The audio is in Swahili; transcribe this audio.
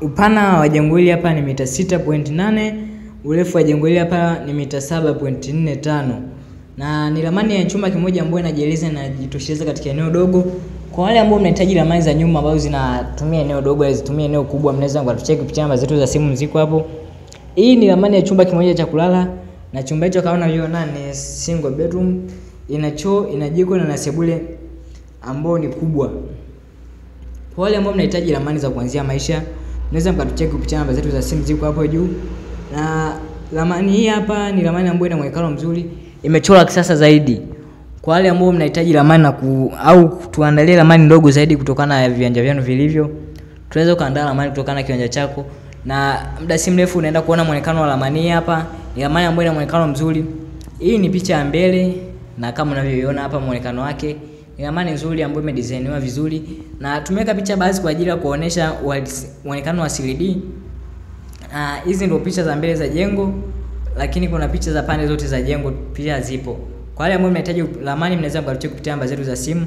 Upana wa jengo hili hapa ni mita 6.8, urefu wa jengo hili hapa ni mita 7.45. Na ni ramani ya chumba kimoja ambayo inajieleza na jitosheleza katika eneo dogo. Kwa wale ambao mnahitaji ramani za nyumba ambazo zinatumia eneo dogo au zitumia eneo kubwa, mnaweza kutucheki kupitia namba zetu za simu ziko hapo. Hii ni ramani ya chumba kimoja cha kulala, na chumba hicho kama unavyoona ni single bedroom, ina choo, ina jiko na sebule ambayo ni kubwa. Kwa wale ambao mnahitaji ramani za kuanzia maisha, mnaweza mkatucheki kupitia namba zetu za simu ziko hapo juu. Na ramani hii hapa ni ramani ambayo ina muonekano mzuri, imechorwa kisasa zaidi. Kwa wale ambao mnahitaji ramani au tuandalie ramani ndogo zaidi kutokana na viwanja vyenu vilivyo, tunaweza kuandaa ramani kutokana na kiwanja chako, na muda si mrefu unaenda kuona muonekano wa ramani hii hapa. Ni ramani ambayo ina muonekano mzuri. Hii ni picha ya mbele, na kama unavyoiona hapa muonekano wake, ni ramani nzuri ambayo imedesigniwa vizuri, na tumeweka picha baadhi kwa ajili ya kuonesha muonekano wa 3D. Hizi ndio picha za mbele za jengo, lakini kuna picha za pande zote za jengo pia zipo. Kwa wale ambao mnahitaji ramani, mnaweza kutucheki kupitia namba zetu za simu.